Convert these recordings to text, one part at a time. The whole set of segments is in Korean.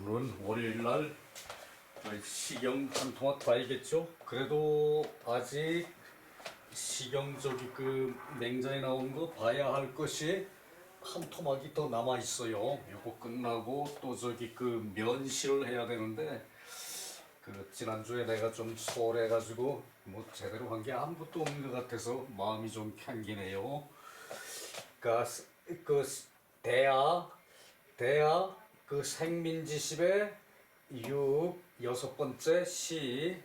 오늘은 월요일날 시경 한 토막 봐야겠죠? 그래도 아직 시경 저기 그 맹자에 나온 거 봐야 할 것이 한 토막이 더 남아 있어요. 이거 끝나고 또 저기 그 면시를 해야 되는데 그 지난주에 내가 좀 소홀해가지고 뭐 제대로 한 게 아무것도 없는 것 같아서 마음이 좀 캥기네요. 그러니까 그 대하 그 생민지십의 여섯 번째 시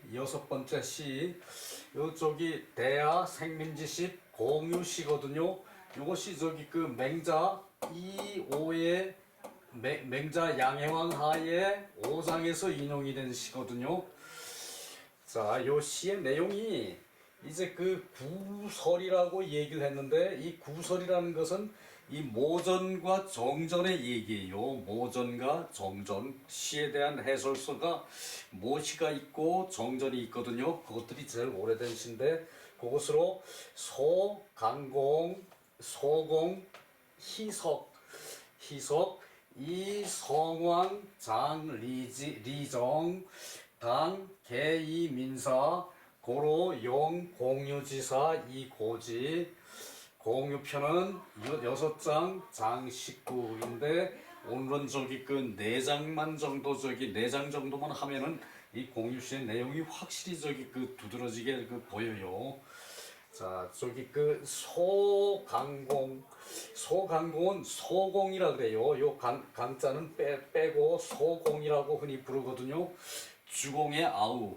요쪽이 대하 생민지십 공유시거든요. 요것이 저기 그 맹자 이오의 맹자 양해왕 하의 5장에서 인용이 된 시거든요. 자, 요 시의 내용이 이제 그 구설이라고 얘기를 했는데, 이 구설이라는 것은 이 모전과 정전의 얘기예요. 모전과 정전. 시에 대한 해설서가 모시가 있고 정전이 있거든요. 그것들이 제일 오래된 시인데, 그것으로 소, 강공, 소공, 희석, 이 성왕, 장, 리정, 당, 개이, 민사, 고로, 용, 공유지사, 이 고지. 공유편은 6장, 장 19인데 오늘은 저기 그 4장만 정도 저기 4장 정도만 하면은 이 공유시의 내용이 확실히 저기 그 두드러지게 그 보여요. 자, 저기 그 소강공은 소공이라 그래요. 요 강자는 빼고 소공이라고 흔히 부르거든요. 주공의 아우.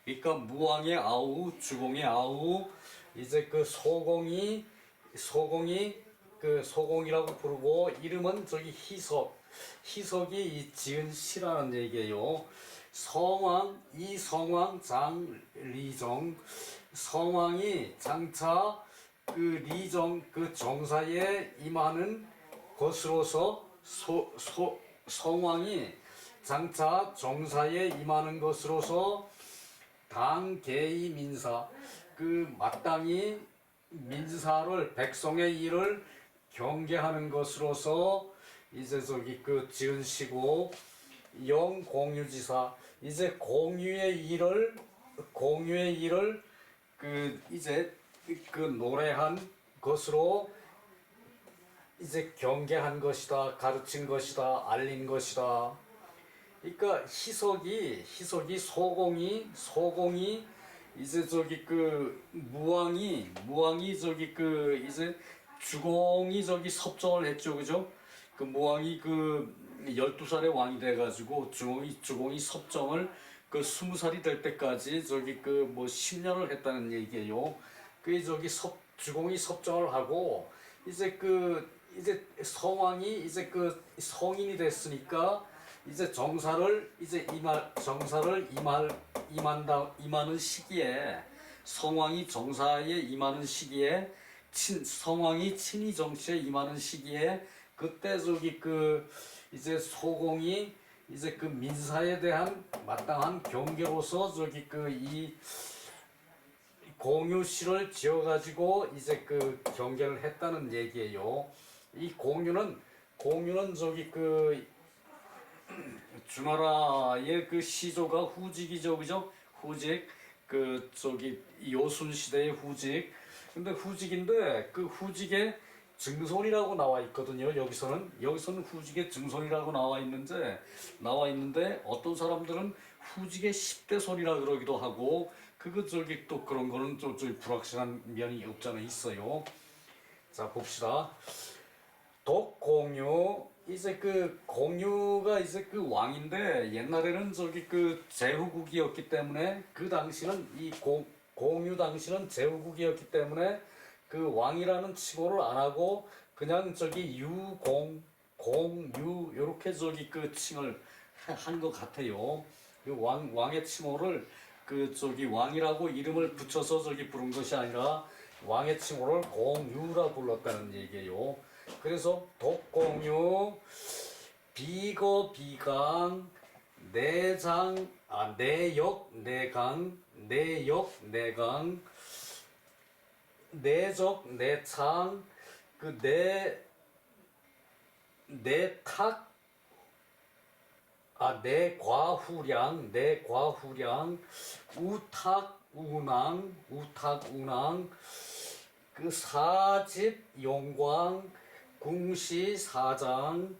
그러니까 무왕의 아우, 주공의 아우. 이제 그 소공이 그 소공이라고 부르고, 이름은 저기 희석이 이 지은 시라는 얘기예요. 성왕 장 리정. 성왕이 장차 그 리정 그 정사에 임하는 것으로서 성왕이 장차 정사에 임하는 것으로서 당개의 민사, 그 마땅히 민사를 백성의 일을 경계하는 것으로서 이제 저기 그 지은시고, 영공유지사, 이제 공유의 일을 그 이제 그 노래한 것으로 이제 경계한 것이다, 가르친 것이다, 알린 것이다. 그러니까 희석이 소공이 이제 저기 그 무왕이 저기 그 이제 주공이 저기 섭정을 했죠, 그죠? 그 무왕이 그 12살의 왕이 돼가지고 주공이 섭정을 그 20살이 될 때까지 저기 그 뭐 10년을 했다는 얘기예요. 그 저기 주공이 섭정을 하고 이제 성왕이 이제 그 성인이 됐으니까 이제 정사를 임하는 시기에, 성왕이 정사에 임하는 시기에, 성왕이 친위 정치에 임하는 시기에, 그때 저기 그 이제 소공이 이제 그 민사에 대한 마땅한 경계로서 저기 그 이 공유시를 지어가지고 이제 그 경계를 했다는 얘기예요. 이 공유는 저기 그 주나라의 그 시조가 후직이죠, 그죠? 후직, 그 저기 요순 시대의 후직. 근데 후직인데 그 후직의 증손이라고 나와 있거든요. 여기서는 후직의 증손이라고 나와 있는데 어떤 사람들은 후직의 10대 손이라 그러기도 하고, 그거 저기 또 그런 거는 좀 불확실한 면이 없잖아 있어요. 자, 봅시다. 독공유, 이제 그 공유가 이제 그 왕인데, 옛날에는 저기 그 제후국이었기 때문에, 그 당시는 공유 당시는 제후국이었기 때문에 그 왕이라는 칭호를 안 하고 그냥 저기 공유 요렇게 저기 그 칭을 한 것 같아요. 그 왕의 칭호를 그 저기 왕이라고 이름을 붙여서 저기 부른 것이 아니라 왕의 칭호를 공유라 불렀다는 얘기예요. 그래서 독공유, 비강, 내역, 내강, 내적, 내창, 그 내탁, 내과후량, 우탁운항, 그 사집, 용광, 궁시사장,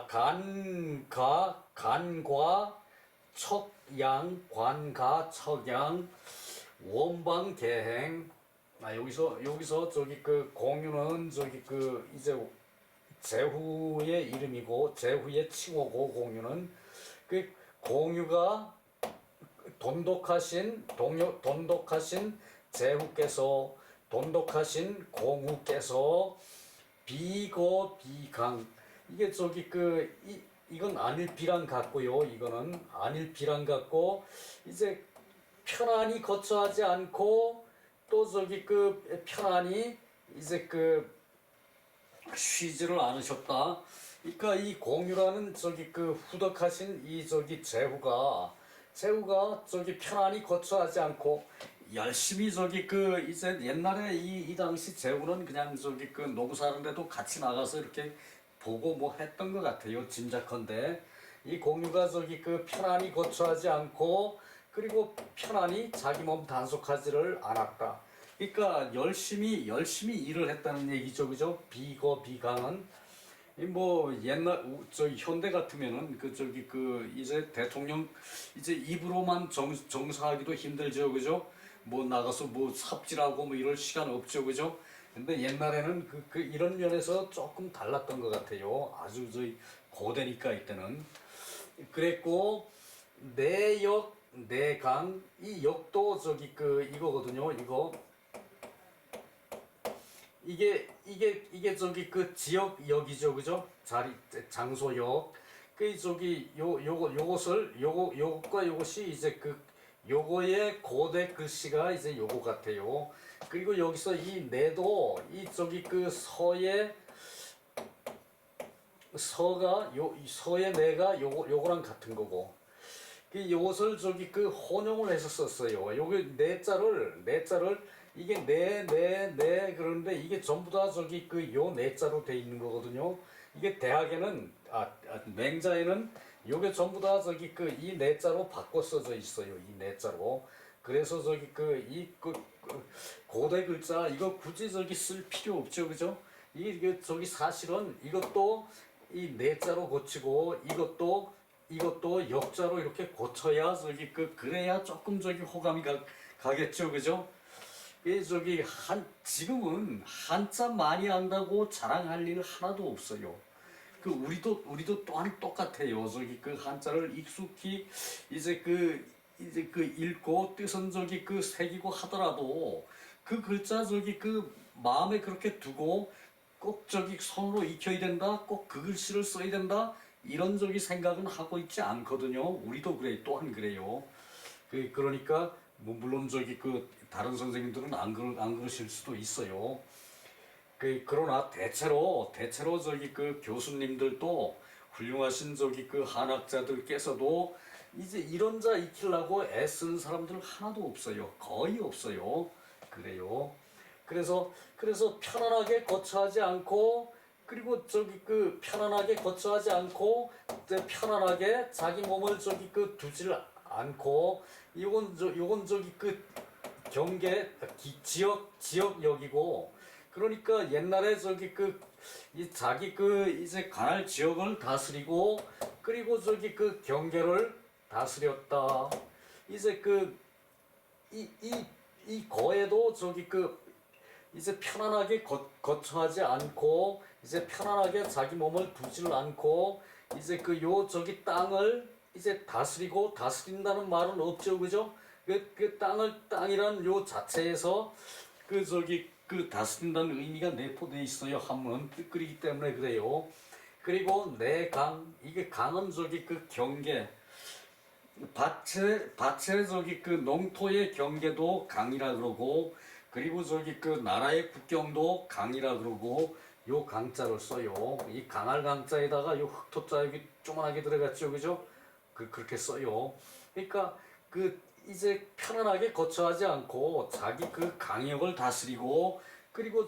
간과, 관가, 척양, 원방계행. 여기서 저기 그 공유는 저기 그 이제 제후의 이름이고 제후의 칭호고 공유는 그 공유가 돈독하신 제후께서 돈독하신 공후께서 비강 이게 저기 이건 안일비랑 같고요. 이거는 안일비랑 같고 이제 편안히 거처하지 않고 또 저기 편안히 이제 쉬지를 않으셨다. 그러니까 이 공유라는 저기 후덕하신 이 저기 제후가 저기 편안히 거처하지 않고 열심히 저기 이제 옛날에 이 당시 제후는 그냥 저기 노구 사는데도 같이 나가서 이렇게 보고 뭐 했던 것 같아요. 짐작컨대 이 공유가 저기 편안히 거처하지 않고 그리고 편안히 자기 몸 단속하지를 않았다. 그러니까 열심히 일을 했다는 얘기죠, 그죠? 비강은 뭐 옛날 현대 같으면은 이제 대통령 이제 입으로만 정사하기도 힘들죠, 그죠? 뭐 나가서 뭐 삽질하고 뭐 이럴 시간 없죠, 그죠? 근데 옛날에는 이런 면에서 조금 달랐던 것 같아요. 아주 고대니까 이때는 그랬고 내강 이 역도 이거거든요. 이게 저기 지역역이죠, 그죠? 장소역. 요것과 요것이 이제 요거의 고대 글씨가 이제 요거 같아요. 그리고 여기서 이 내도 이 서의 내가 요거랑 같은 거고. 요것을 혼용을 해서 썼어요. 요게 내자를 이게 그런데 이게 전부 다 요 내자로 돼 있는 거거든요. 이게 대학에는 맹자에는 요게 전부 다 이 내자로 바꿔 써져 있어요. 이 내자로. 그래서 고대 글자 이거 굳이 쓸 필요 없죠, 그죠? 이게 사실은 이것도 이 내자로 고치고 이것도 역자로 이렇게 고쳐야 그래야 조금 호감이 가겠죠, 그죠? 지금은 한자 많이 안다고 자랑할 일 하나도 없어요. 우리도 또한 똑같아요. 한자를 익숙히 이제 읽고 뜻은 새기고 하더라도 글자 마음에 그렇게 두고 꼭 손으로 익혀야 된다, 꼭 글씨를 써야 된다 이런 생각은 하고 있지 않거든요. 우리도 또한 그래요. 그러니까 뭐 물론 다른 선생님들은 안 그러실 수도 있어요. 그러나 대체로 교수님들도 훌륭하신 한학자들께서도 이제 이런 자 익히려고 애쓰는 사람들 하나도 없어요. 거의 없어요. 그래요. 그래서 편안하게 거처하지 않고 그리고 편안하게 거처하지 않고 편안하게 자기 몸을 두질 않고 요건 경계 지역역이고 그러니까 옛날에 이 자기 이제 관할 지역을 다스리고 그리고 경계를 다스렸다. 이제 이 거에도 이제 편안하게 거처하지 않고 이제 편안하게 자기 몸을 두질 않고 이제 땅을 이제 다스린다는 말은 없죠, 그죠? 땅이란 요 자체에서 다스린다는 의미가 내포되어 있어요. 한문은 뜻글이기 때문에 그래요. 그리고 내강 이게 강은 경계 밭의 농토의 경계도 강이라 그러고 그리고 나라의 국경도 강이라 그러고 요 강자를 써요. 이 강할 강자에다가 요 흑토자 여기 조그만하게 들어갔죠, 그죠? 그렇게 써요. 그러니까 이제 편안하게 거처하지 않고 자기 강역을 다스리고 그리고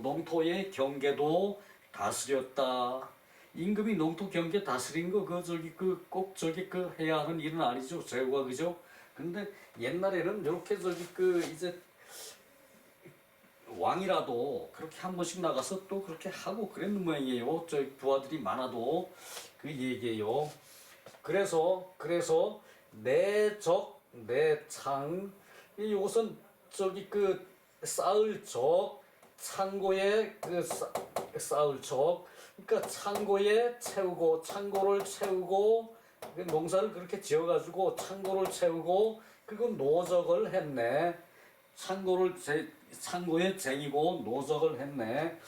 농토의 경계도 다스렸다. 임금이 농토 경계 다스린 거 그 저기 그 꼭 저기 그 해야 하는 일은 아니죠. 제후가 그죠? 근데 옛날에는 이렇게 저기 그 이제 왕이라도 그렇게 한 번씩 나가서 또 그렇게 하고 그랬는 모양이에요. 저 부하들이 많아도 그 얘기예요. 그래서 내적 내창 이것은 저기 그 쌓을 적 창고에 그 쌓을 적 그러니까 창고에 채우고 창고를 채우고 그 농사를 그렇게 지어가지고 창고를 채우고 그리고 노적을 했네. 창고에 쟁이고 노적을 했네.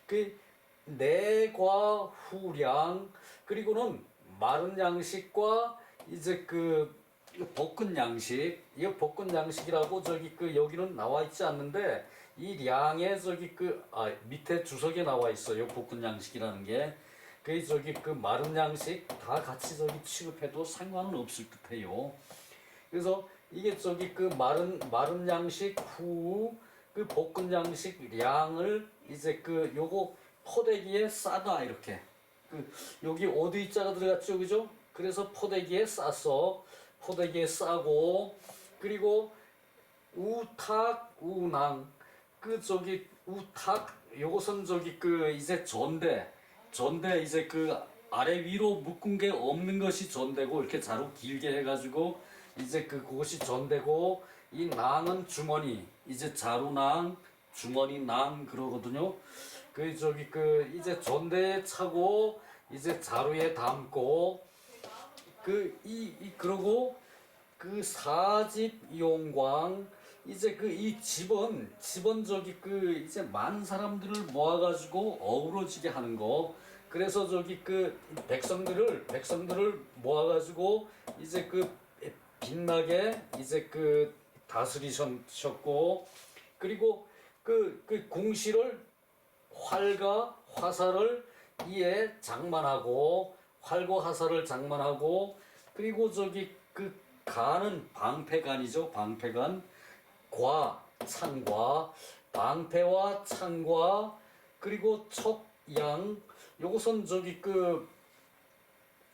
그 내과 후량 그리고는 마른 양식과 이제 그 볶은 양식, 이 볶은 양식이라고 저기 그 여기는 나와 있지 않는데 이 량에 저기 그 밑에 주석에 나와 있어요. 볶은 양식이라는 게. 그 저기 그 마른 양식 다 같이 저기 취급해도 상관은 없을 듯해요. 그래서 이게 저기 그 마른 양식 후 그 볶은 양식 량을 이제 그 요거 포대기에 싸다 이렇게 그 여기 오드이자가 들어갔죠 그죠? 그래서 포대기에 싸서 포대기에 싸고 그리고 우탁 우낭 그 저기 우탁 요것은 저기 그 이제 전대 이제 그 아래 위로 묶은 게 없는 것이 전대고 이렇게 자루 길게 해가지고 이제 그것이 전대고 이 낭은 주머니 이제 자루낭 주머니낭 그러거든요. 그 저기 그 이제 전대에 차고 이제 자루에 담고 그러고 그 사집 용광 이제 그 이 집은 저기 그 이제 많은 사람들을 모아가지고 어우러지게 하는 거. 그래서 저기 그 백성들을 모아가지고 이제 그 빛나게 이제 그 다스리셨고 그리고 그 궁시를 활과 화살을 이에 장만하고 활과 화살을 장만하고 그리고 저기 그 간은 방패간이죠. 방패간 창과 방패와 창과 그리고 척양 요것은 저기 그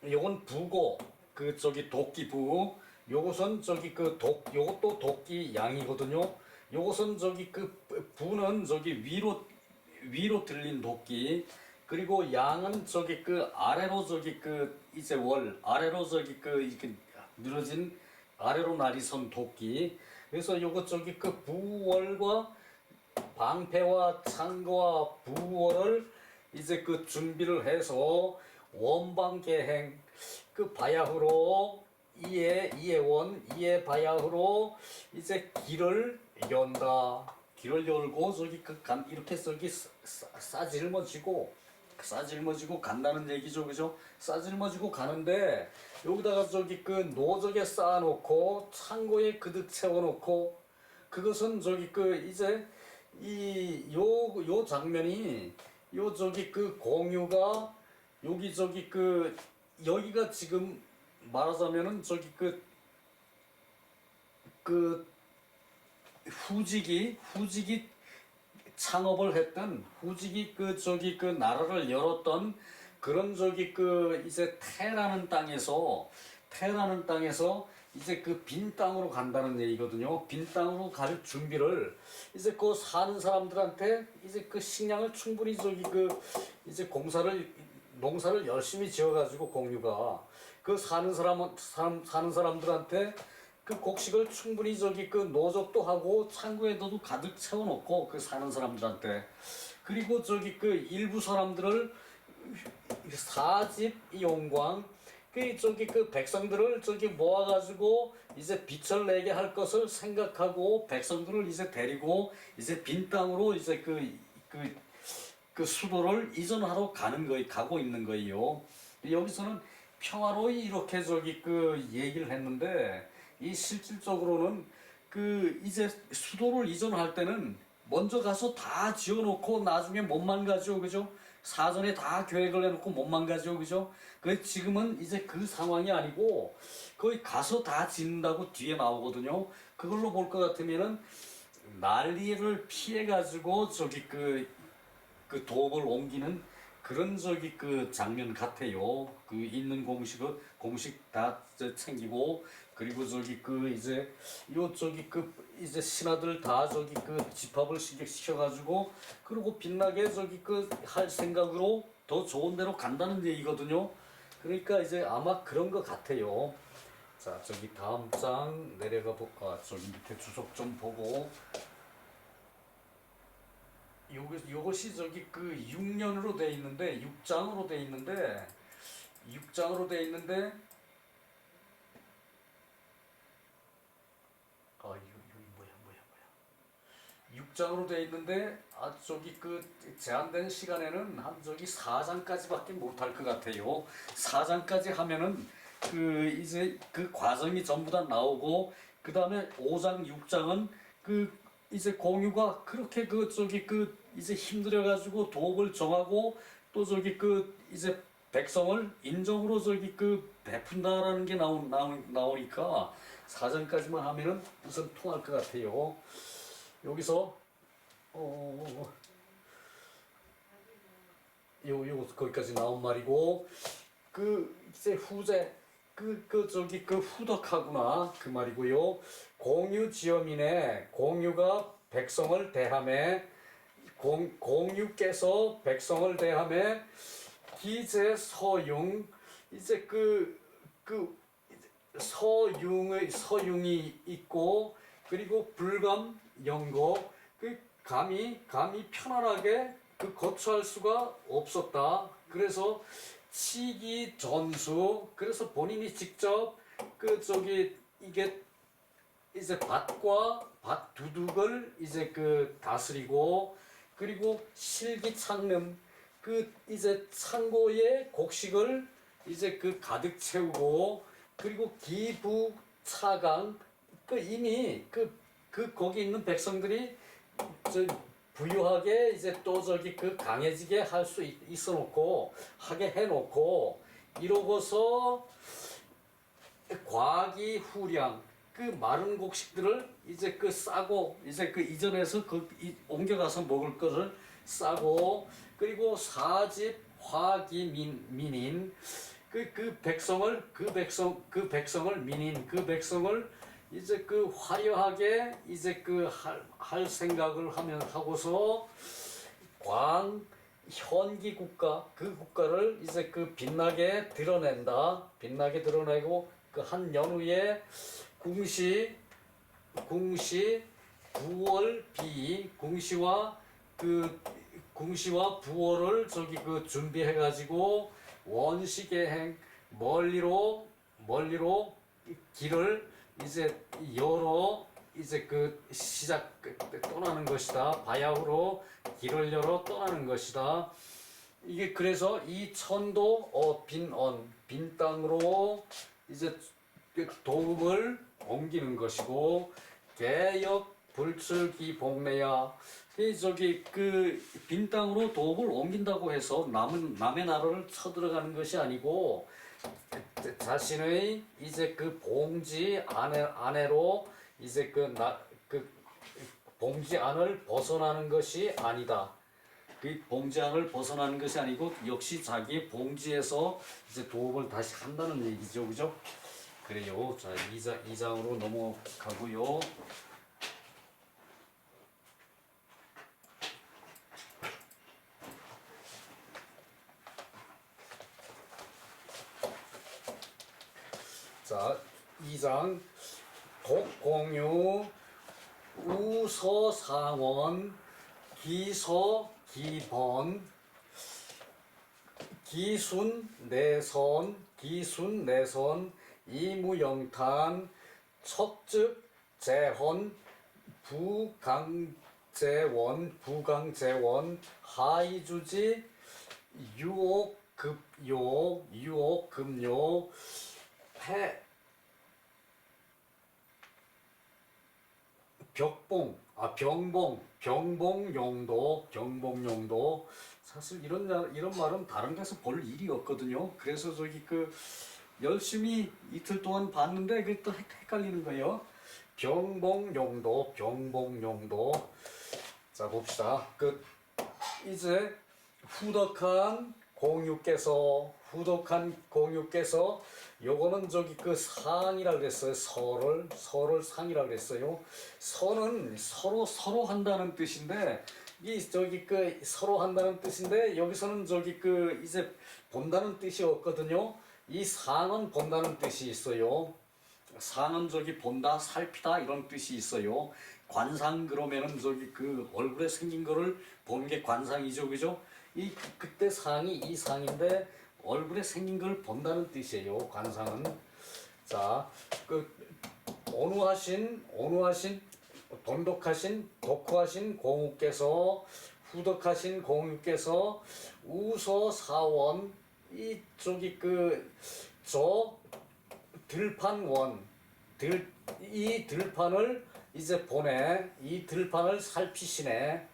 요건 부고 그 저기 도끼부 요것은 저기 그 요것도 도끼 양이거든요. 요것은 저기 그 부는 저기 위로 들린 도끼 그리고 양은 저기 그 아래로 저기 그 이제 아래로 저기 그 이렇게 늘어진 아래로 날이 선 도끼 그래서 요거 저기 그 부월과 방패와 창과 부월을 이제 그 준비를 해서 원방계행 그 바야흐로 이에 바야흐로 이제 길을 연다. 길을 열고 저기 이렇게 저기 싸질머지고 간다는 얘기죠, 그죠? 싸질머지고 가는데 여기다가 저기 그 노적에 쌓아놓고 창고에 그득 채워놓고 그것은 저기 그 이제 요 장면이 요 저기 그 공유가 여기 저기 그 여기가 지금 말하자면은 저기 그 후직이 창업을 했던 후직이 그 저기 그 나라를 열었던 그런 저기 그 이제 태라는 땅에서 이제 그 빈 땅으로 간다는 얘기거든요. 빈 땅으로 갈 준비를 이제 그 사는 사람들한테 이제 그 식량을 충분히 저기 그 이제 농사를 열심히 지어가지고 공유가 그 사는 사람들한테 그 곡식을 충분히 저기 그 노적도 하고 창고에도 가득 채워놓고 그 사는 사람들한테 그리고 저기 그 일부 사람들을 사집 용광 그 저기 그 백성들을 저기 모아가지고 이제 빛을 내게 할 것을 생각하고 백성들을 이제 데리고 이제 빈 땅으로 이제 그 수도를 이전하러 가고 있는 거예요. 여기서는 평화로이 이렇게 저기 그 얘기를 했는데 이 실질적으로는 그 이제 수도를 이전할 때는 먼저 가서 다 지어놓고 나중에 못만 가죠, 그죠? 사전에 다 계획을 해놓고 못만 가죠, 그죠? 그 지금은 이제 그 상황이 아니고 거기 가서 다 짓는다고 뒤에 나오거든요. 그걸로 볼 것 같으면은 난리를 피해가지고 저기 그 독을 옮기는 그런 저기 그 장면 같아요. 그 있는 공식 다 챙기고 그리고 저기 그 이제 요 저기 그 이제 신하들 다 저기 그 집합을 시켜가지고 그리고 빛나게 저기 그 할 생각으로 더 좋은 데로 간다는 얘기거든요. 그러니까 이제 아마 그런 것 같아요. 자 저기 다음 장 내려가 볼까. 저기 밑에 주석 좀 보고. 요것이 저기 그 6년으로 돼 있는데 6장으로 돼 있는데 6장으로 돼 있는데 이거 뭐야 6장으로 돼 있는데 저기 그 제한된 시간에는 한 저기 4장까지밖에 못할 것 같아요. 4장까지 하면은 그 이제 그 과정이 전부 다 나오고 그 다음에 5장 6장은 그 이제 공유가 그렇게 그 저기 그 이제 힘들어가지고 도읍을 정하고 또 저기 그 이제 백성을 인정으로 저기 그 베푼다라는 게 나오니까 사전까지만 하면은 우선 통할 것 같아요. 여기서 요 거기까지 나온 말이고 그 이제 후제 그 저기 그 후덕하구나 그 말이고요. 공유지엄이네. 공유가 백성을 대함에 공유께서 백성을 대함에 기제서융 이제 그 서융이 있고 그리고 불감 영고 그 감히 편안하게 그 거처할 수가 없었다. 그래서 치기 전수 그래서 본인이 직접 그 저기 이게 이제 밭 두둑을 이제 그 다스리고 그리고 실기창름 그 이제 창고에 곡식을 이제 그 가득 채우고 그리고 기부차강 그 이미 그 거기 있는 백성들이 저 부유하게 이제 또 저기 그 강해지게 할 수 있어 놓고 하게 해 놓고 이러고서 과기 후량 그 마른 곡식들을 이제 그 싸고 이제 그 이전에서 옮겨가서 먹을 것을 싸고 그리고 사집 화기 민인 그 백성을 민인 그 백성을 이제 그 화려하게 이제 그 할 생각을 하고서 광 현기 국가 그 국가를 이제 그 빛나게 드러내고 그 한 연후에 궁시 부월 궁시와 부월을 저기 그 준비해 가지고 원시계행 멀리로 길을 이제 열어 이제 그 시작 떠나는 것이다. 바야흐로 길을 열어 떠나는 것이다. 이게 그래서 이 천도 빈 땅으로 이제 도읍을 옮기는 것이고 개역 불출기 복내야 저기 그 빈 땅으로 도읍을 옮긴다고 해서 남의 나라를 쳐들어가는 것이 아니고 자신의 이제 그 봉지 안으로 이제 그 봉지 안을 벗어나는 것이 아니다. 그 봉지 안을 벗어나는 것이 아니고 역시 자기의 봉지에서 이제 도읍을 다시 한다는 얘기죠, 그죠? 그래요. 자, 2장으로 넘어가고요. 자, 2장 독공유 우서상원 기서기번 기순내선 이무영탄 척즉 재헌 부강재원 하이주지 유옥급요 병봉용도 사실 이런 말은 다른 데서 볼 일이 없거든요. 그래서 저기 그 열심히 이틀 동안 봤는데 그게 또 헷갈리는 거예요. 병봉용도 자 봅시다. 그 이제 후덕한 공유께서 요거는 저기 그 상이라 그랬어요. 서를 상이라 그랬어요. 서는 서로 한다는 뜻인데 이 저기 그 서로 한다는 뜻인데 여기서는 저기 그 이제 본다는 뜻이 없거든요. 이 상은 본다는 뜻이 있어요. 상은 저기 본다, 살피다 이런 뜻이 있어요. 관상 그러면은 저기 그 얼굴에 생긴 거를 보는 게 관상이죠, 그죠? 그때 상이 이 상인데 얼굴에 생긴 걸 본다는 뜻이에요. 관상은. 자, 그 온우하신 돈독하신 독후하신 공우께서 후덕하신 공유께서 우서사원 이 저기 그저 들판원 이 들판을 이제 보내 이 들판을 살피시네.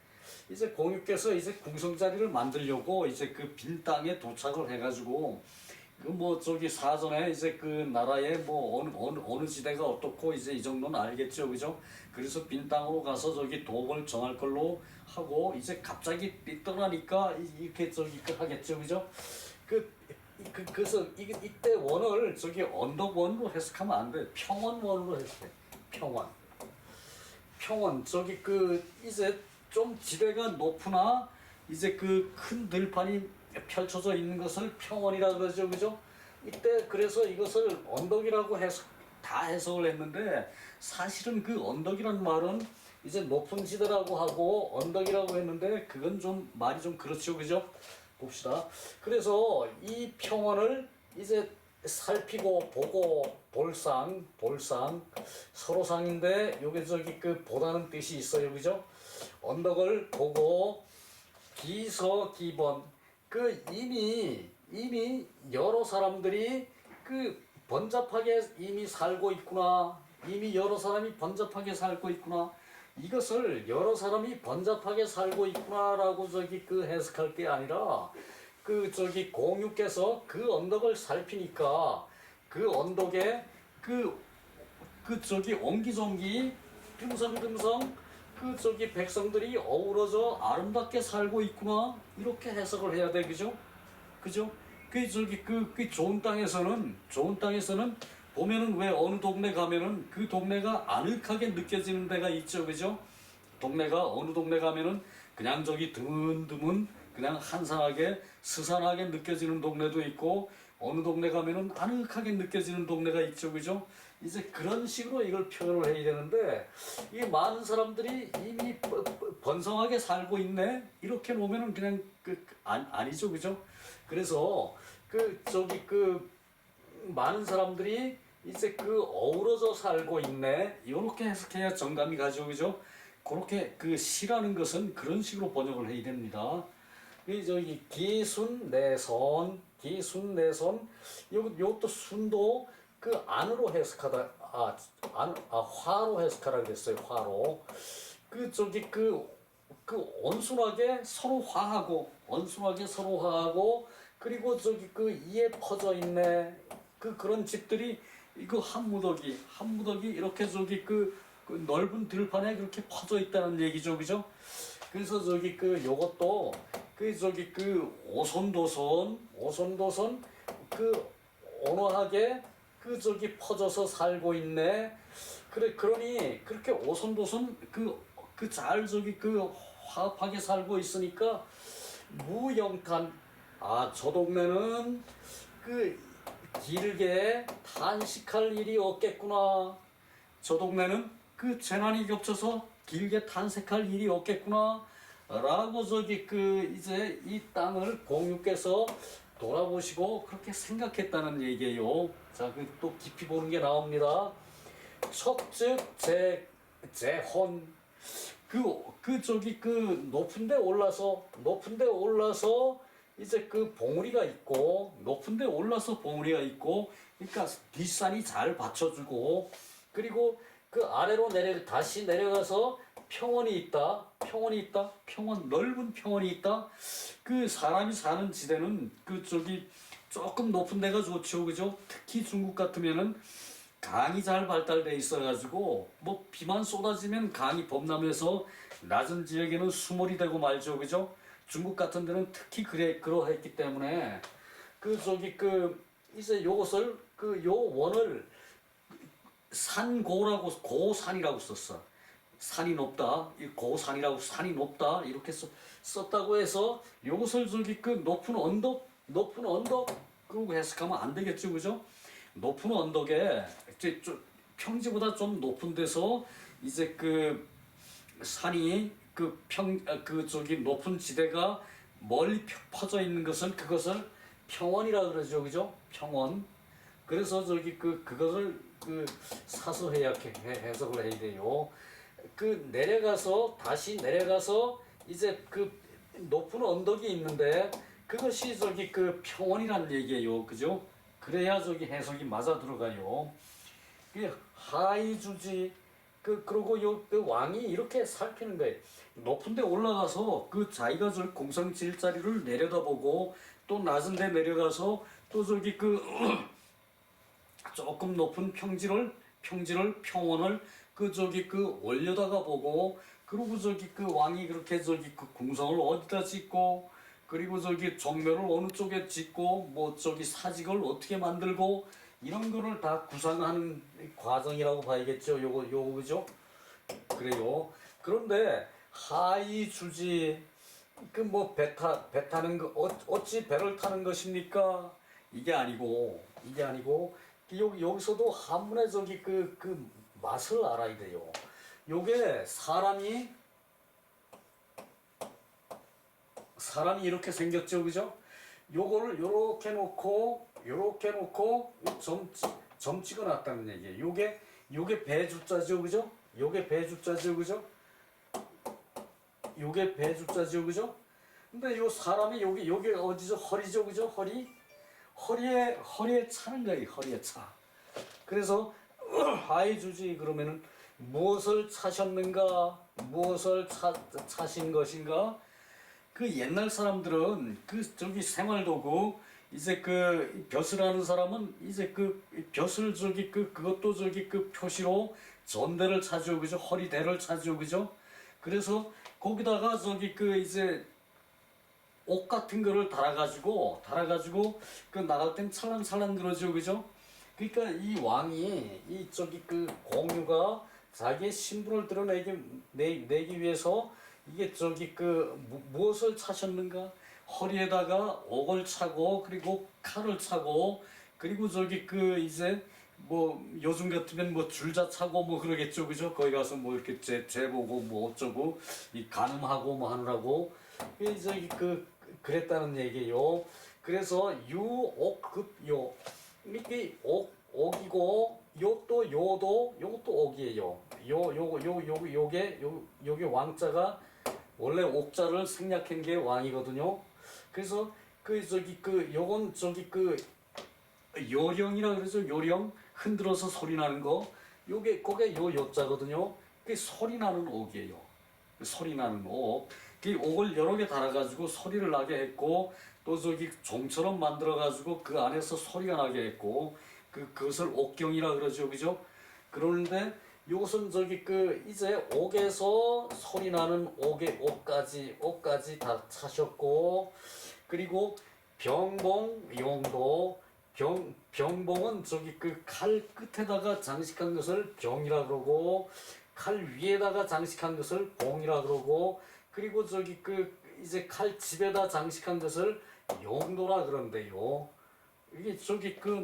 이제 공유께서 이제 궁성자리를 만들려고 이제 그 빈 땅에 도착을 해가지고 그 뭐 저기 사전에 이제 그 나라의 뭐 어느 지대가 어떻고 이제 이 정도는 알겠죠, 그죠? 그래서 빈 땅으로 가서 저기 도읍을 정할 걸로 하고 이제 갑자기 떠나니까 이렇게 저기 하겠죠, 그죠? 그래서 이때 원을 저기 언덕원으로 해석하면 안 돼. 평원원으로 해석해. 평원 저기 그 이제 좀 지대가 높으나 이제 그 큰 들판이 펼쳐져 있는 것을 평원이라 그러죠, 그죠? 이때 그래서 이것을 언덕이라고 다 해석을 했는데 사실은 그 언덕이란 말은 이제 높은 지대라고 하고 언덕이라고 했는데 그건 좀 말이 좀 그렇죠, 그죠? 봅시다. 그래서 이 평원을 이제 살피고 보고 볼상 서로상인데 요게 저기 그 보다는 뜻이 있어요, 그죠? 언덕을 보고 기서기번 그 이미 여러 사람들이 그 번잡하게 이미 살고 있구나. 이미 여러 사람이 번잡하게 살고 있구나. 이것을 여러 사람이 번잡하게 살고 있구나라고 저기 그 해석할 게 아니라 그 저기 공유께서 그 언덕을 살피니까 그 언덕에 그 저기 옹기종기 듬성듬성 그 저기 백성들이 어우러져 아름답게 살고 있구나 이렇게 해석을 해야 돼, 그죠? 그죠? 그 저기 그 좋은 땅에서는 보면은 왜 어느 동네 가면은 그 동네가 아늑하게 느껴지는 데가 있죠, 그죠? 어느 동네 가면은 그냥 저기 드문드문 그냥 한산하게 스산하게 느껴지는 동네도 있고 어느 동네 가면은 아늑하게 느껴지는 동네가 있죠, 그죠? 이제 그런 식으로 이걸 표현을 해야 되는데 이 많은 사람들이 이미 번성하게 살고 있네 이렇게 놓으면은 그냥 아니죠, 그죠? 그래서 그 저기 그 많은 사람들이 이제 그 어우러져 살고 있네 이렇게 해석해야 정감이 가죠, 그죠? 그렇게 그 시라는 것은 그런 식으로 번역을 해야 됩니다. 이 저기 기순내선 요것도 순도 그 안으로 해석하다 화로 해석하라 그랬어요. 화로 그 저기 그 온순하게 서로 화하고 그리고 저기 그 이에 퍼져 있네 그런 집들이 이거 한 무더기 이렇게 저기 그 넓은 들판에 그렇게 퍼져 있다는 얘기죠, 그죠? 그래서 저기 그 요것도 그 저기 그 오손도손 그 온화하게 그 저기 퍼져서 살고 있네. 그러니 그렇게 오손도손 그 잘 저기 그 화합하게 살고 있으니까 무영탄 저 동네는 그 길게 탄식할 일이 없겠구나. 저 동네는 그 재난이 겹쳐서 길게 탄색할 일이 없겠구나 라고 저기 그 이제 이 땅을 공유께서 돌아보시고 그렇게 생각했다는 얘기예요. 자, 또 깊이 보는 게 나옵니다. 척즉 재혼 저기 그 높은데 올라서 이제 그 봉우리가 있고 높은데 올라서 봉우리가 있고 그러니까 뒷산이 잘 받쳐주고 그리고 그 아래로 다시 내려가서 평원이 있다. 넓은 평원이 있다. 그 사람이 사는 지대는 그 저기 조금 높은 데가 좋죠, 그죠? 특히 중국 같으면은 강이 잘 발달돼 있어가지고 뭐 비만 쏟아지면 강이 범람해서 낮은 지역에는 수몰이 되고 말죠, 그죠? 중국 같은 데는 특히 그러했기 때문에 이제 요것을 요 원을 산고라고 고산이라고 썼어. 산이 높다, 이 고산이라고 산이 높다 이렇게 썼다고 해서 요것을 높은 언덕 그러고 해석하면 안 되겠죠, 그죠? 높은 언덕에 이제 좀 평지보다 좀 높은 데서 이제 산이 높은 지대가 멀리 퍼져 있는 그것을 평원이라 그러죠, 그죠? 평원. 그래서 그것을 해석을 해야 돼요. 다시 내려가서 이제 높은 언덕이 있는데 그것이 평원이란 얘기예요, 그죠? 그래야 해석이 맞아 들어가요. 하이주지 그리고 왕이 이렇게 살피는 거예요. 높은 데 올라가서 자기가 공성 지을 자리를 내려다보고 또 낮은 데 내려가서 또 조금 높은 평원을 올려다가 보고 그리고 왕이 그렇게 궁성을 어디다 짓고 그리고 정묘를 어느 쪽에 짓고 뭐 사직을 어떻게 만들고 이런 거를 다 구상하는 과정이라고 봐야겠죠. 요거 그죠? 그래요. 그런데 하이 주지 배 타는 거 어찌 배를 타는 것입니까? 이게 아니고 여기서도 한문에 맛을 알아야 돼요. 요게 사람이 이렇게 생겼죠, 그죠? 요거를 요렇게 놓고 점 찍어놨다는 얘기예요. 요게 배주자죠, 그죠? 요게 배주자죠, 그죠? 요게 배주자죠, 그죠? 근데 요 사람이 요게 어디죠? 허리죠, 그죠? 허리에 차는 거예요, 허리에 차. 그래서 하이주지 그러면은 무엇을 차셨는가? 무엇을 차신 것인가? 옛날 사람들은 생활도구 이제 벼슬 하는 사람은 이제 벼슬 그것도 표시로 전대를 차죠, 그죠? 허리대를 차죠, 그죠? 그래서 거기다가 이제 옷 같은 거를 달아가지고 나갈 땐 찰랑찰랑 그러죠, 그죠? 그러니까 이 왕이 공유가 자기의 신분을 내기 위해서 이게 무엇을 차셨는가? 허리에다가 옥을 차고 그리고 칼을 차고 그리고 이제 뭐 요즘 같으면 뭐 줄자 차고 뭐 그러겠죠, 그죠? 거기 가서 뭐 이렇게 재보고 뭐 어쩌고 이 가늠하고 뭐 하느라고 이제 그랬다는 얘기예요. 그래서 유옥급요 이게 옥이고 요것도 옥이에요. 요게 왕자가 원래 옥자를 생략한 게 왕이거든요. 그래서 요건 요령이라 그러죠. 요령 흔들어서 소리 나는 거. 그게 요자거든요. 그게 소리 나는 옥이에요. 소리 나는 옥. 그 옥을 여러 개 달아가지고 소리를 나게 했고 또 종처럼 만들어가지고 그 안에서 소리가 나게 했고 그것을 옥경이라 그러죠, 그죠? 그런데 이것은 이제 옥에서 소리 나는 옥까지 다 차셨고 그리고 병봉 용도 병봉은 칼 끝에다가 장식한 것을 병이라 그러고 칼 위에다가 장식한 것을 봉이라 그러고 그리고 이제 칼 집에다 장식한 것을 용도라 그런데요. 이게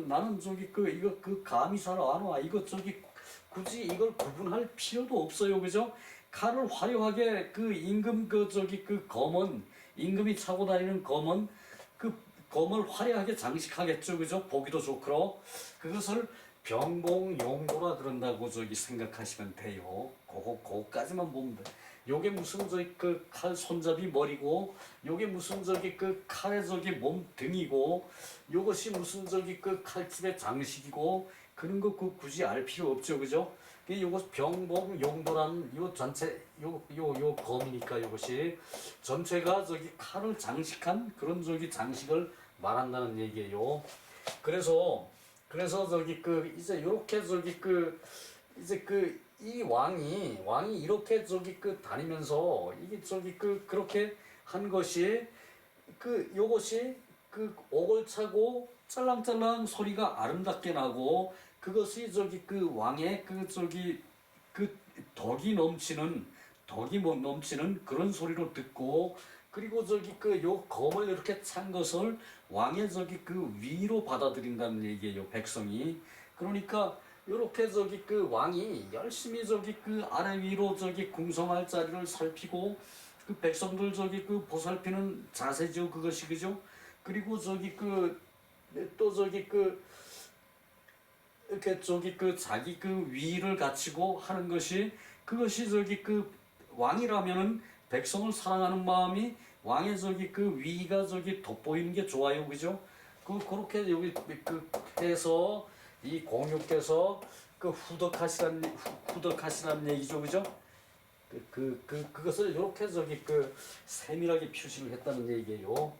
나는 이거 감이 잘 안 와. 이거 굳이 이걸 구분할 필요도 없어요, 그죠? 칼을 화려하게 임금 검은 임금이 차고 다니는 검을 화려하게 장식하겠죠, 그죠? 보기도 좋고 그것을 병봉 용도라 그런다고 생각하시면 돼요. 그거까지만 보면 돼. 요게 무슨 칼 손잡이 머리고 요게 무슨 칼의 몸 등이고 요것이 무슨 칼집의 장식이고 그런 거 굳이 알 필요 없죠, 그죠? 요것 병봉 용도라는 요 전체 요 검이니까 요것이 전체가 칼을 장식한 그런 장식을 말한다는 얘기예요. 그래서 이제 요렇게 이제 이 왕이 이렇게 다니면서 이게 그렇게 한 것이 그 요것이 그 옥을 차고 짤랑짤랑 소리가 아름답게 나고 그것이 저기 그 왕의 그 저기 그 덕이 뭐 넘치는 그런 소리로 듣고 그리고 저기 그 요 검을 이렇게 찬 것을 왕의 저기 그 위로 받아들인다는 얘기예요 백성이. 그러니까 요렇게 저기 그 왕이 열심히 저기 그 아래 위로 저기 궁성할 자리를 살피고 그 백성들 저기 그 보살피는 자세죠 그것이 그죠. 그리고 저기 그 또 저기 그 이렇게 저기 그 자기 그 위를 갖추고 하는 것이 그것이 저기 그 왕이라면은 백성을 사랑하는 마음이 왕의 저기 그 위가 저기 돋보이는 게 좋아요 그죠. 그렇게 여기 그 해서 이 공유께서 그 후덕하시란 얘기죠 그죠. 그것을 이렇게 저기 그 세밀하게 표시를 했다는 얘기예요.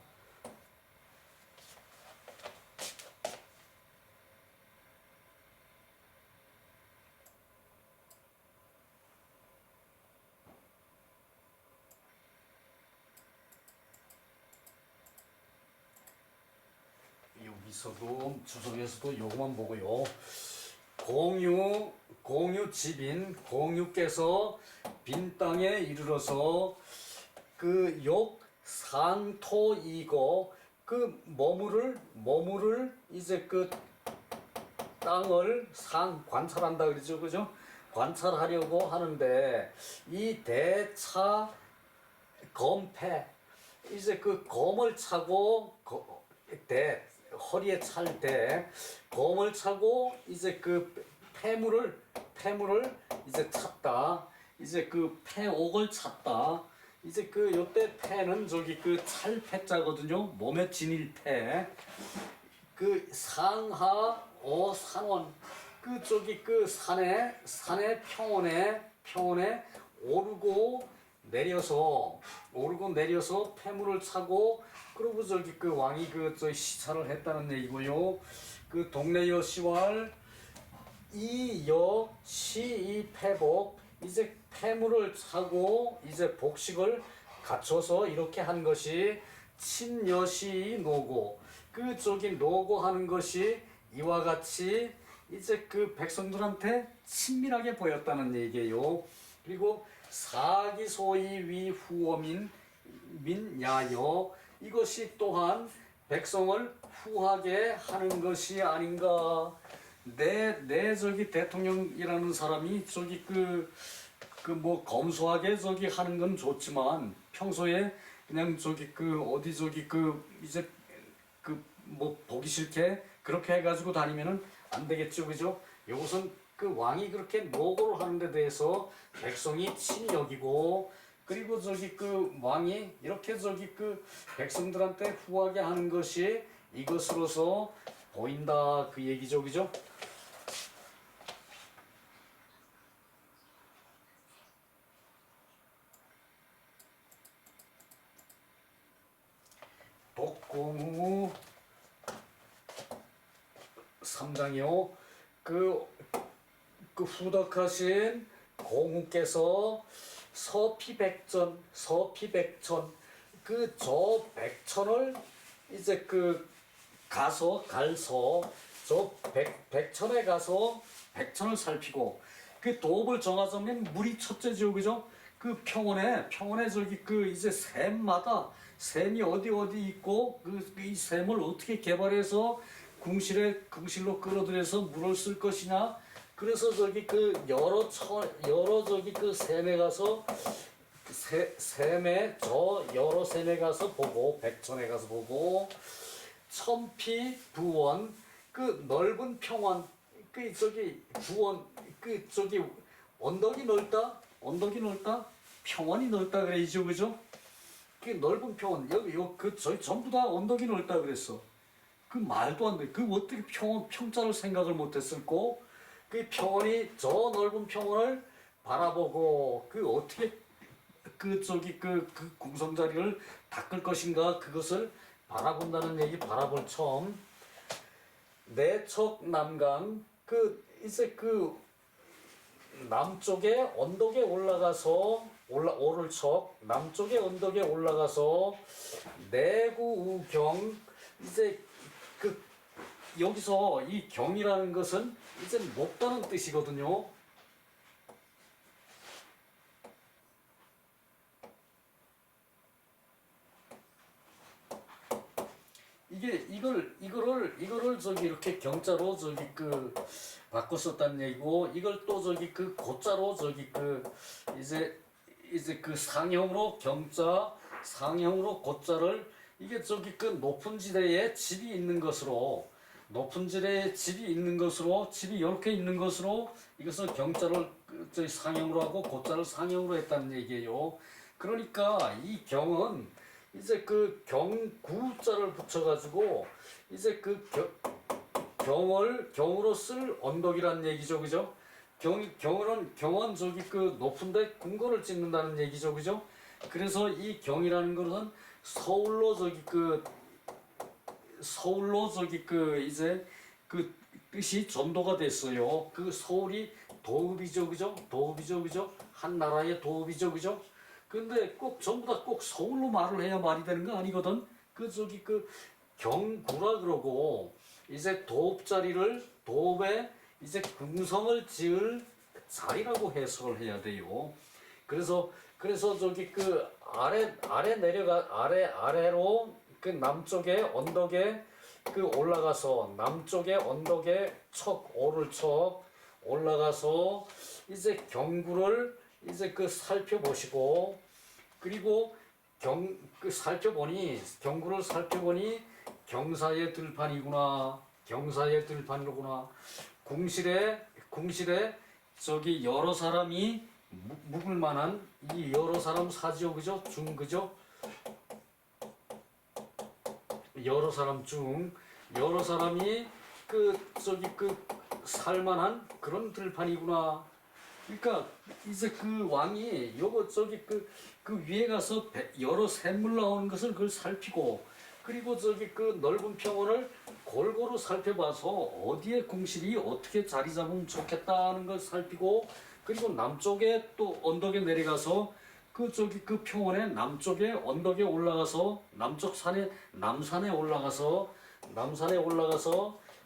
여기서도 주석에서도 요것만 보고요. 공유 집인 공유께서 빈 땅에 이르러서 그 욕 상토이고 그 머무를 이제 그 땅을 관찰한다 그러죠 그죠. 관찰하려고 하는데 이 대차 검패 이제 그 검을 차고 허리에 찰 때 검을 차고 이제 그 폐물을 이제 찼다. 이제 그 폐옥을 찼다. 이제 그 요때 폐는 저기 그 찰폐자거든요. 몸에 지닐 폐. 그 상하오 상원 그 저기 그 산의 평원에 오르고 내려서 폐물을 차고 그리고 저기 그 왕이 그 저 시찰을 했다는 얘기고요. 그 동네 여시왈 이 패복 이제 폐물을 차고 이제 복식을 갖춰서 이렇게 한 것이 친여시 노고 그 저기 노고 하는 것이 이와 같이 이제 그 백성들한테 친밀하게 보였다는 얘기예요. 그리고 사기소이 위 후어민 민야여 이것이 또한 백성을 후하게 하는 것이 아닌가. 내 저기 대통령이라는 사람이 저기 뭐 검소하게 저기 하는 건 좋지만 평소에 그냥 저기 그 어디 저기 그 이제 그 뭐 보기 싫게 그렇게 해가지고 다니면은 안 되겠죠 그죠. 이것은 그 왕이 그렇게 노고를 하는 데 대해서 백성이 친히 여기고 그리고 저기 그 왕이 이렇게 저기 그 백성들한테 후하게 하는 것이 이것으로서 보인다 그 얘기죠 그죠. 독공우 3장이요. 그 후덕하신 공우께서 서피백천 그 저 백천을 이제 그 갈서 저 백천에 가서 백천을 살피고 그 도읍을 정하자면 물이 첫째죠 그죠. 그 평원에 저기 그 이제 샘이 어디 있고 이 샘을 어떻게 개발해서 궁실로 끌어들여서 물을 쓸 것이냐. 그래서 저기 그 여러 저기 그 샘에 가서 여러 샘에 가서 보고 백천에 가서 보고 천피 부원 그 넓은 평원 그 저기 부원 그 저기 언덕이 넓다 평원이 넓다 그래야죠 그죠. 그 넓은 평원 여기 저희 전부 다 언덕이 넓다 그랬어. 그 말도 안 돼. 그 어떻게 평자를 생각을 못했을꼬. 그 평원이 저 넓은 평원을 바라보고 그 어떻게 그 저기 그 궁성자리를 닦을 것인가 그것을 바라본다는 얘기. 바라볼 처음 내척 남강 그 이제 그 남쪽에 언덕에 올라가서 오를 척 남쪽의 언덕에 올라가서 내구경 이제 그 여기서 이 경이라는 것은 이제 높다는 뜻이거든요. 이거를 저기 이렇게 경자로 저기 그 바꿔 썼다는 얘기고, 이걸 또 저기 그 고자로 저기 그 이제 그 상형으로 경자, 상형으로 고자를 이게 저기 그 높은 지대에 집이 있는 것으로, 높은 지대에 집이 있는 것으로, 집이 이렇게 있는 것으로 이것을 경자를 저기 상형으로 하고 고자를 상형으로 했다는 얘기예요. 그러니까 이 경은 이제 그 경구자를 붙여가지고 이제 그 경으로 쓸 언덕이란 얘기죠, 그죠? 경은 저기 그 높은데 궁궐을 찍는다는 얘기죠, 그죠? 그래서 이 경이라는 것은 서울로 저기 그 이제 그 뜻이 전도가 됐어요. 그 서울이 도읍이죠, 그죠? 도읍이죠, 그죠? 한 나라의 도읍이죠, 그죠? 근데 꼭 전부 다 꼭 서울로 말을 해야 말이 되는 거 아니거든. 그 저기 그 경구라 그러고 이제 도읍에 이제 궁성을 지을 자리라고 해석을 해야 돼요. 그래서 저기 그 아래로 그 남쪽에 언덕에 그 올라가서 남쪽에 언덕에 오를 척 올라가서 이제 경구를 이제 그 살펴보시고, 그리고 경구를 살펴보니 경사의 들판이구나, 경사의 들판이구나. 궁실에 저기 여러 사람이 묵을 만한 이 여러 사람 사지요, 그죠? 그죠? 여러 사람이 그 저기 그 살만한 그런 들판이구나. 그러니까 이제 그 왕이 요거 저기 그 위에 가서 여러 샘물 나오는 것을 그걸 살피고, 그리고 저기 그 넓은 평원을 골고루 살펴봐서 어디에 궁실이 어떻게 자리 잡으면 좋겠다는 걸 살피고, 그리고 남쪽에 또 언덕에 내려가서 그 저기 그 평원의 남쪽에 언덕에 올라가서 남산에 올라가서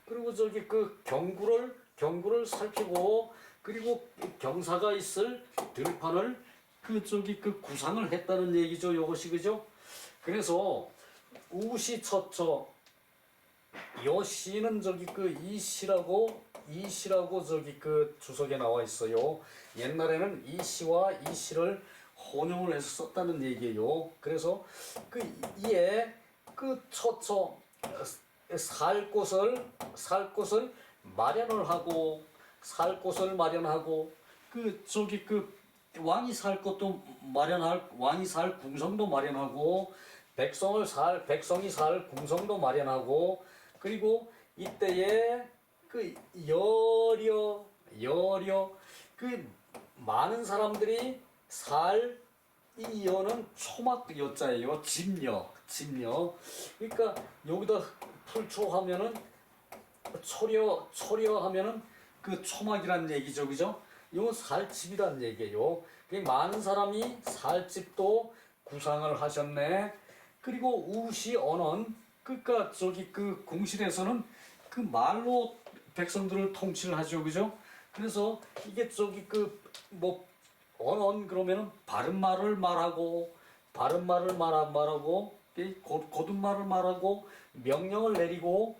그리고 저기 그 경구를 살피고, 그리고 경사가 있을 들판을 그 저기 그 구상을 했다는 얘기죠, 요것이, 그죠? 그래서 우시 처처, 요 시는 저기 그 이시라고 저기 그 주석에 나와 있어요. 옛날에는 이시와 이시를 혼용을 해서 썼다는 얘기예요. 그래서 그 이에 그 처처 살 곳을 마련하고 그 저기 그 왕이 살 궁성도 마련하고, 백성이 살 궁성도 마련하고, 그리고 이때에 그 여려 그 많은 사람들이 살, 이 여는 초막 여자예요. 집여. 그러니까 여기다 풀초하면은 초려하면은 그 초막이란 얘기죠, 그죠? 이건 살집이란 얘기예요. 많은 사람이 살집도 구상을 하셨네. 그리고 우시 언언, 그러니까 저기 그 궁실에서는 그 말로 백성들을 통치를 하죠, 그죠? 그래서 이게 저기 그 뭐 언언 그러면은 바른 말을 말하고, 곧은 말을 말하고, 명령을 내리고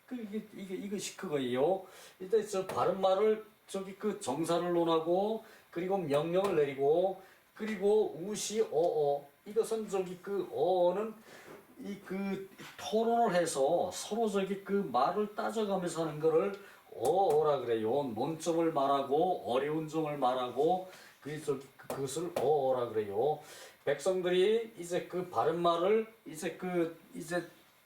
그 이것이 그거예요. 이때 저 바른 말을 저기 그 정사를 논하고, 그리고 명령을 내리고, 그리고 우시 어어, 이것은 저기 그 어어는 이 그 토론을 해서 서로 저기 그 말을 따져가면서 하는 거를 어어라 그래요. 논점을 말하고 어려운 점을 말하고 그것을 어어라 그래요. 백성들이 이제 그 바른 말을 이제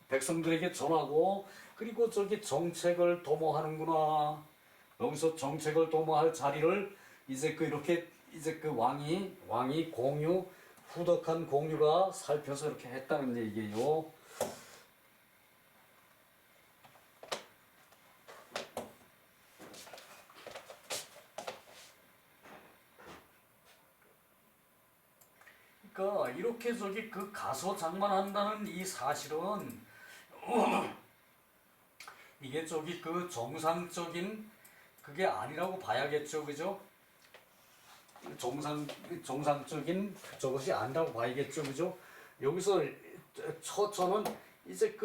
백성들에게 전하고, 그리고 저기 정책을 도모하는구나. 여기서 정책을 도모할 자리를 이제 그 이렇게 이제 그 왕이 후덕한 공유가 살펴서 이렇게 했다는 얘기예요. 이렇게 저기 그 가서 장만한다는 이 사실은 이게 저기 그 정상적인 그게 아니라고 봐야겠죠, 그죠? 정상적인 저것이 아니라고 봐야겠죠, 그죠? 여기서 저는 이제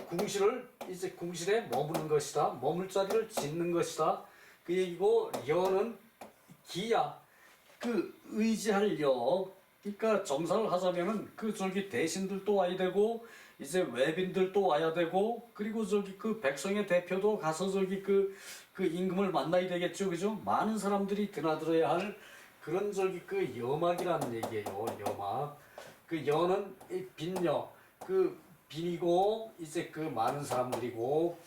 궁실을 이제 궁실에 머무는 것이다, 머물 자리를 짓는 것이다. 그 얘기고 여는 기야, 그 의지할 여. 그러니까 정상을 하자면은 그 저기 대신들도 와야 되고 이제 외빈들도 와야 되고 그리고 저기 그 백성의 대표도 가서 저기 그 임금을 만나야 되겠죠, 그죠? 많은 사람들이 드나들어야 할 그런 저기 그 여막이라는 얘기예요. 여막. 그 여는 이 빈여, 그 빈이고 이제 그 많은 사람들이고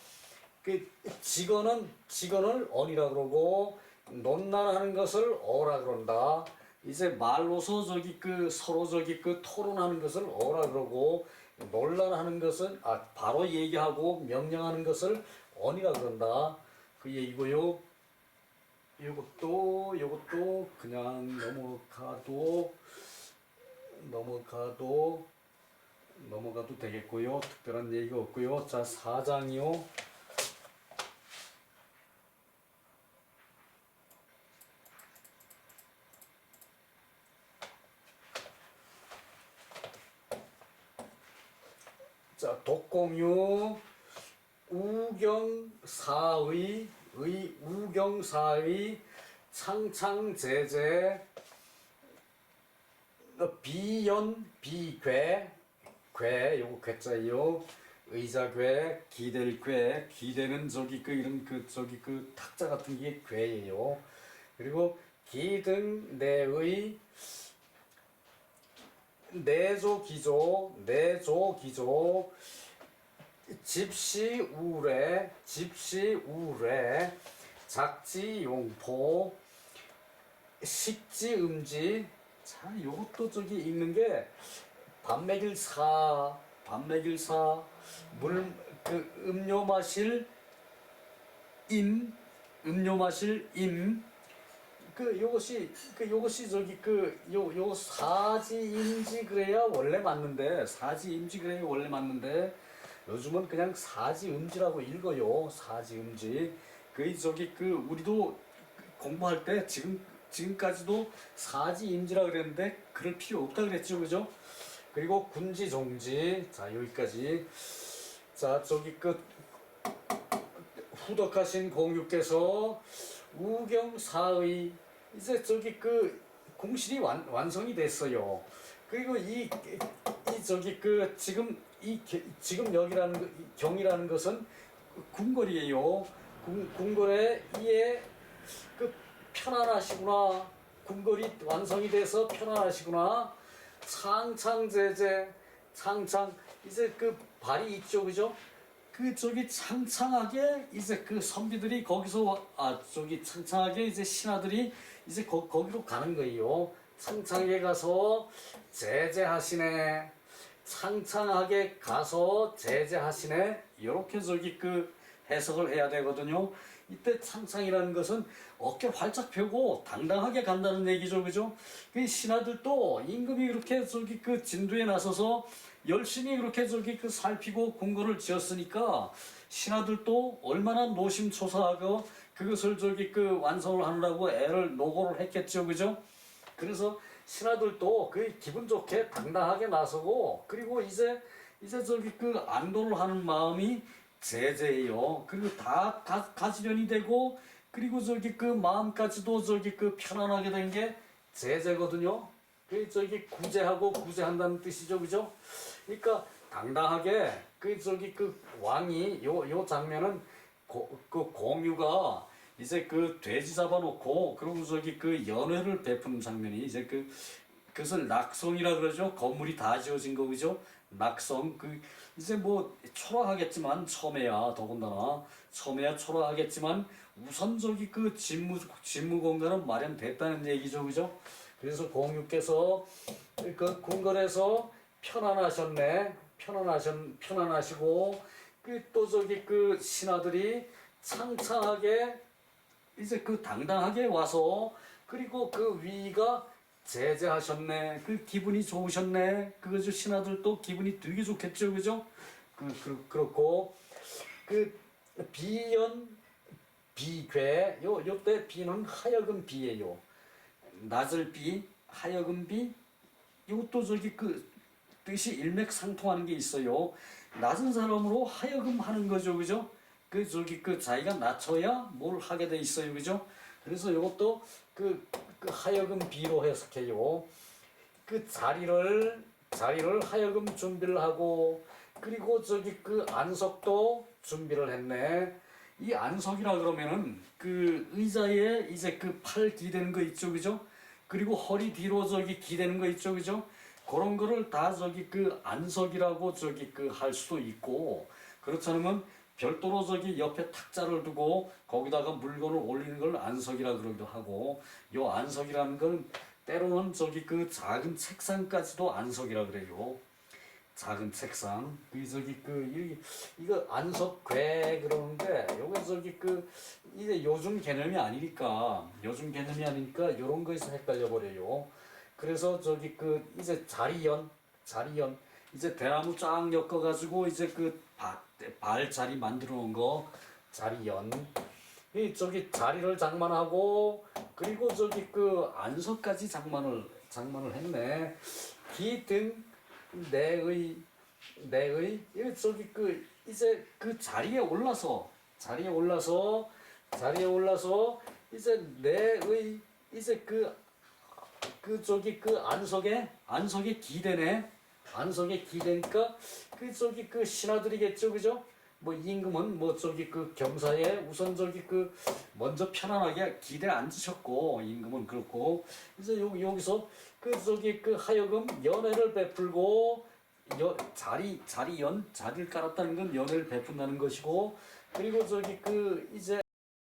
그 직언을 언이라 그러고 논란하는 것을 어라 그런다. 이제 말로서 저기 그 서로 저기 그 토론하는 것을 어라 그러고 논란하는 것은 바로 얘기하고 명령하는 것을 언이라 그런다. 그 얘기고요. 요것도 그냥 넘어가도 되겠고요. 특별한 얘기가 없고요. 자, 4장이요. 자, 독공유 우경사의 창창제제 비연 비괴 괴 요거 괴자요. 의자괴 기댈괴 기대는 저기 그 이런 그 저기 그 탁자 같은 게 괴예요. 그리고 기등 내의 내조기조 집시우래 작지용포 식지음지. 자, 요것도 저기 읽는 게 밥 먹일 사 물 그 음료 마실 임 요것이 저기 요 사지임지 그래야 원래 맞는데 요즘은 그냥 사지음지라고 읽어요. 사지음지. 그 저기 그 우리도 공부할 때 지금까지도 사지임지라 그랬는데 그럴 필요 없다 그랬죠, 그죠? 그리고 군지종지. 자, 여기까지. 자, 저기 후덕하신 공유께서 우경사의 이제 저기 그 궁실이 완성이 됐어요. 그리고 이 저기 그 지금 여기라는 경이라는 것은 궁궐이에요. 궁궐에 이에 그 편안하시구나. 궁궐이 완성이 돼서 편안하시구나. 창창제제 창창 이제 그 발이 있죠, 그죠? 그 저기 창창하게 이제 그 선비들이 거기서 저기 창창하게 이제 신하들이 이제 거기로 가는 거예요. 창창하게 가서 제재하시네. 창창하게 가서 제재하시네. 이렇게 저기 그 해석을 해야 되거든요. 이때 창창이라는 것은 어깨 활짝 펴고 당당하게 간다는 얘기죠, 그죠? 그 신하들도 임금이 그렇게 저기 그 진도에 나서서 열심히 그렇게 저기 그 살피고 궁궐을 지었으니까 신하들도 얼마나 노심초사하고 그것을 저기 그 완성을 하느라고 노고를 했겠죠, 그죠? 그래서 신하들도 그 기분 좋게 당당하게 나서고 그리고 이제 저기 그 안도를 하는 마음이 제재예요. 그리고 다 가지련이 되고 그리고 저기 그 마음까지도 저기 그 편안하게 된 게 제재거든요. 그 저기 구제한다는 뜻이죠, 그죠? 그러니까 당당하게 그 저기 그 왕이 요 장면은 그 공유가 이제 그 돼지 잡아놓고 그리고 저기 그 연회를 베푸는 장면이 이제 그것을 낙성이라 그러죠. 건물이 다 지어진 거 그죠? 낙성 이제 뭐 초라하겠지만 처음에야 더군다나 처음에야 초라하겠지만 우선 저기 그 집무 공간은 마련됐다는 얘기죠, 그죠? 그래서 공유께서 그 궁궐에서 편안하셨네. 편안하시고 또 저기 그 신하들이 창창하게 이제 그 당당하게 와서 그리고 그 위가 제재하셨네. 그 기분이 좋으셨네. 그거죠. 신하들도 기분이 되게 좋겠죠, 그죠? 그렇고 그 비연 비괴 요때 비는 하여금 비예요. 낮을 비, 하여금 비. 이것도 저기 그 뜻이 일맥상통하는 게 있어요. 낮은 사람으로 하여금 하는 거죠, 그죠? 그 저기 그 자기가 낮춰야 뭘 하게 돼 있어요, 그죠? 그래서 이것도 그 하여금 비로 해석해요. 그 자리를 하여금 준비를 하고 그리고 저기 그 안석도 준비를 했네. 이 안석이라 그러면은 그 의자에 이제 그 팔 기대는 거 있죠, 그죠? 그리고 허리 뒤로 저기 기대는 거 있죠, 그죠? 그런 거를 다 저기 그 안석이라고 저기 그 할 수도 있고 그렇지 않으면 별도로 저기 옆에 탁자를 두고 거기다가 물건을 올리는 걸 안석이라 그러기도 하고 요 안석이라는 건 때로는 저기 그 작은 책상까지도 안석이라 그래요. 작은 책상. 그 저기 그 이거 안석괴 그러는데 요게 저기 그 이제 요즘 개념이 아니니까 요런 거에서 헷갈려 버려요. 그래서 저기 그 이제 자리연 이제 대나무 쫙 엮어 가지고 이제 그 발 자리 만들어 놓은 거 자리연. 이 저기 자리를 장만하고 그리고 저기 그 안석까지 장만을 했네. 기등 내의 이 저기 그 이제 그 자리에 올라서 이제 내의 이제 그 저기 그 안석에 기대네. 안석에 기대니까 그 저기 그 신하들이겠죠, 그죠? 뭐 임금은 뭐 저기 그 경사에 우선 저기 그 먼저 편안하게 기대 앉으셨고 임금은 그렇고 이제 여기서 그 저기 그 하여금 연회를 베풀고 자리를 깔았다는 건 연회를 베푼다는 것이고 그리고 저기 그 이제